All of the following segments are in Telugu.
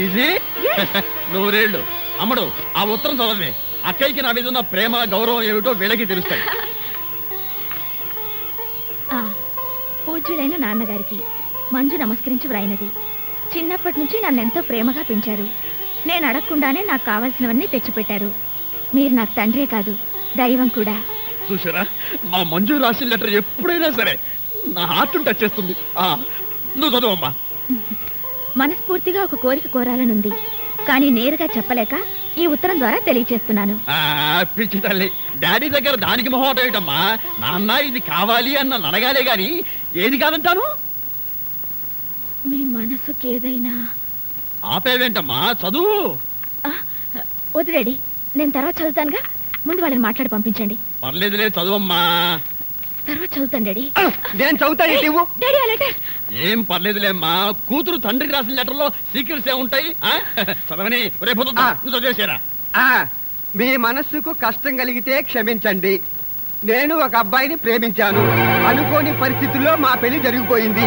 ఈజీ నూరేళ్ళు అమ్మడు ఆ ఉత్తరం చదవే. అక్కయ్యకి నా మీద ఉన్న ప్రేమ గౌరవం ఏమిటో వీళ్ళకి తెలుస్తాయి. పూజ్యులైన నాన్నగారికి మంజు నమస్కరించి వ్రాయినది. చిన్నప్పటి నుంచి నన్నెంతో ప్రేమగా పెంచారు. నేను అడగకుండానే నాకు కావాల్సినవన్నీ తెచ్చిపెట్టారు. మీరు నాకు తండ్రే కాదు, దైవం కూడా. చూసారా, మా మంజు రాసిన లెటర్ ఎప్పుడైనా సరే నా హార్ట్ టచ్ చేస్తుంది. నువ్వు చదవమ్మా. మనస్ఫూర్తిగా ఒక కోరిక కోరాలనుంది, కానీ నేరుగా చెప్పలేక ఈ ఉత్తరం ద్వారా తెలియచేస్తున్నాను. పిచ్చి తల్లి, డాడీ దగ్గర దానికి మొహమాట ఏమిటమ్మా? నాన్న ఇది కావాలి అన్న నడగాలే గాని ఏది కాదంటాను. మీ మనసుకి ఏదైనా ఆపేవేంటమ్మా, చదువు. వద్దు డాడీ, నేను తర్వాత చదువుతానుగా. ముందు వాళ్ళని మాట్లాడి పంపించండి. పర్లేదులే, చదువమ్మా. తర్వాత చదువుతాను డాడీ. నేను చదువుతాను. డాడీ ఆ లెటర్. ఏం పర్లేదులేమ్మా, కూతురు తండ్రికి రాసిన లెటర్లో సీక్రెట్స్ ఏముంటాయి? చదవని రేపు చదివేసారా? మీ మనస్సుకు కష్టం కలిగితే క్షమించండి. నేను ఒక అబ్బాయిని ప్రేమించాను. అనుకోని పరిస్థితుల్లో మా పెళ్లి జరిగిపోయింది.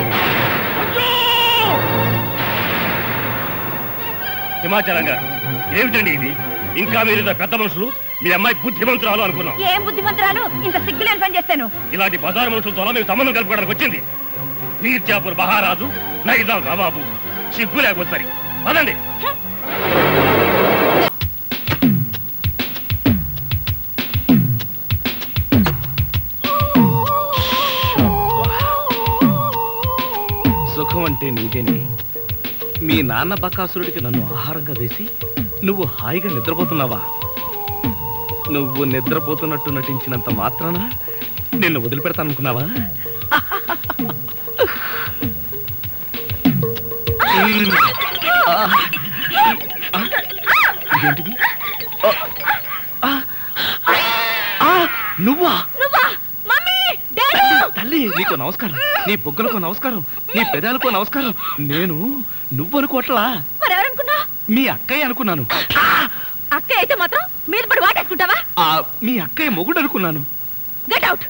హిమాచలం గారు, ఏమిటండి ఇది? ఇంకా మీరు పెద్ద మనుషులు, మీ అమ్మాయి బుద్ధిమంతురాలు అనుకున్నాం. ఏం బుద్ధిమంతురాలు? ఇంత సిగ్గులేని పని చేస్తాను. ఇలాంటి బజారు మనుషులతో మీకు సంబంధం కలుపుకోవడానికి వచ్చింది. మీర్జాపూర్ మహారాజు, నైజాం నవాబు. సిగ్గు లేకపోతే సరి పదండి. సుఖం అంటే నీదేనే. మీ నాన్న బకాసురుడికి నన్ను ఆహారంగా వేసి నువ్వు హాయిగా నిద్రపోతున్నావా? నువ్వు నిద్రపోతున్నట్టు నటించినంత మాత్రాన నిన్ను వదిలిపెడతాననుకున్నావా? ఇదేంటిది? నువ్వా? తల్లి, నీకు నమస్కారం. నీ బొగ్గలకు నమస్కారం, నీ పెదాలకు నమస్కారం. నేను నువ్వనుకోవట్లా, మీ అక్కయ్య అనుకున్నాను. అక్కయ్య అయితే మాత్రం మీద పడి వాటేసుకుంటావా? మీ అక్కయ్య మొగుడు అనుకున్నాను. Get out.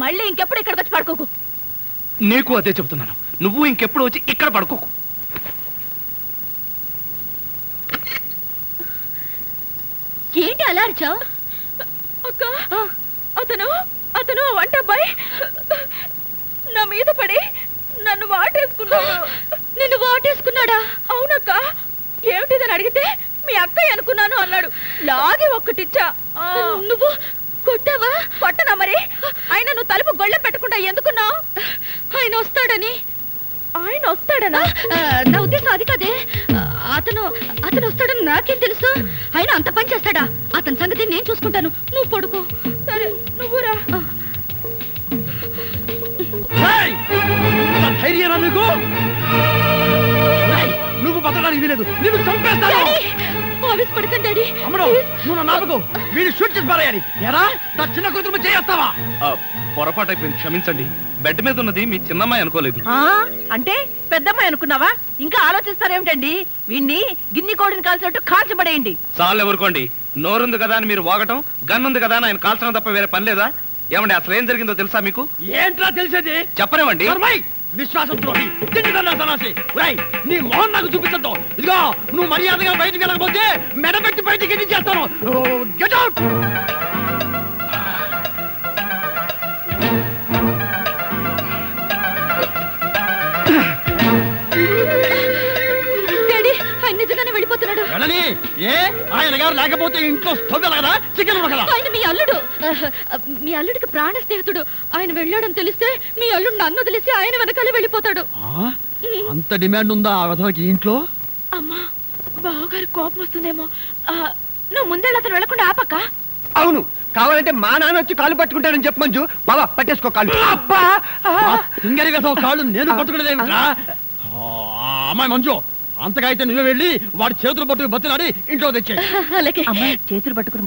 మళ్ళీ ఇంకెప్పుడు ఇక్కడికి వచ్చి పడుకోకు. నీకు అదే చెబుతున్నాను, నువ్వు ఇంకెప్పుడు వచ్చి ఇక్కడ పడుకోకు. ఏంటి అలా అరిచావు? అక్క, అతను వంట అబ్బాయి నా మీద పడి నన్ను వాటేసుకున్నాడు. నిన్ను వాటేసుకున్నాడా? అవునక్క. ఏమిటిదని అడిగితే మీ అక్కయ్య అనుకున్నాను అన్నాడు. లాగి ఒక్కటిచ్చా. నువ్వు కొట్టావా? కొట్టనా మరి. ఆయన నువ్వు తలుపు గొళ్ళెం పెట్టకుండా ఎందుకున్నావు? ఆయన వస్తాడని. ఆయన వస్తాడనా? నా ఉద్దేశం అది కదే. అతను వస్తాడని నాకేం తెలుసు? ఆయన అంత పని చేస్తాడా? అతని సంగతి నేను చూసుకుంటాను, నువ్వు పడుకో. సరే, నువ్వు రా. ధైర్యం నీకు? నువ్వు బతకడానికి వీలేదు, నీకు చంపేస్తాను. ఆవేశపడకండి డాడీ. అమ్మడు, నువ్వు నా నాపకు. వీడు షూట్ చేసి పారేయాలి. ఎరా, నా చిన్న కూతురు చేస్తావా? పొరపాటు అయిపోయింది, క్షమించండి. బెడ్ మీద ఉన్నది మీ చిన్నమ్మాయి అనుకోలేదు. అంటే పెద్దమ్మాయి అనుకున్నావా? ఇంకా ఆలోచిస్తారేమిటండి? వీణ్ణి గిన్ని కోడిని కాల్చినట్టు కాల్చబడేయండి. చాలు ఎవరుకోండి. నోరుంది కదా అని మీరు వాగటం, గన్నుంది కదా అని ఆయన కాల్చడం తప్ప వేరే పని లేదా? ఏమండి, అసలు ఏం జరిగిందో తెలుసా మీకు? ఏంట్రా తెలిసేది? చెప్పనివ్వండి. విశ్వాసం ద్రోహి, నీ మోహన్ నాకు చూపించద్దు. ఇదిగో, నువ్వు మర్యాదగా బయటికి వెళ్ళకపోతే మెడబెట్టి బయటికి చేస్తాను. Get out. వెళ్ళిపోతున్నాడు. ఏ ఆయన గారు లేకపోతే ఇంట్లో స్టవ్ కదా, చికెన్ కదా. ఆయన మీ అల్లుడు. మీ అల్లుడికి ప్రాణ స్నేహితుడు. ఆయన వెళ్ళాడని తెలిస్తే మీ అల్లుడు నన్ను వదిలేసి ఆయన వెనకాలే వెళ్ళిపోతాడు. అంత డిమాండ్ ఉందా ఆ విధవకి ఇంట్లో? అమ్మా, బావగారి కోపం వస్తుందేమో. నువ్వు ముందే అతను వెళ్ళకుండా ఆపక్క. అవును, కావాలంటే మా నాన్న వచ్చి కాళ్ళు పట్టుకుంటానని చెప్పు మంజు. బాబా పట్టేసుకో కాళ్ళు. సింగరి విధవ కాళ్ళు నేను పట్టుకునేదేమిట్రా? అమ్మాయి మంజు, అంతగా అయితే నువ్వే వెళ్ళి వాడి చేతులు పట్టుకు బతిలాడి ఇంట్లో తెచ్చే. అలాగే. చేతులు పట్టుకుని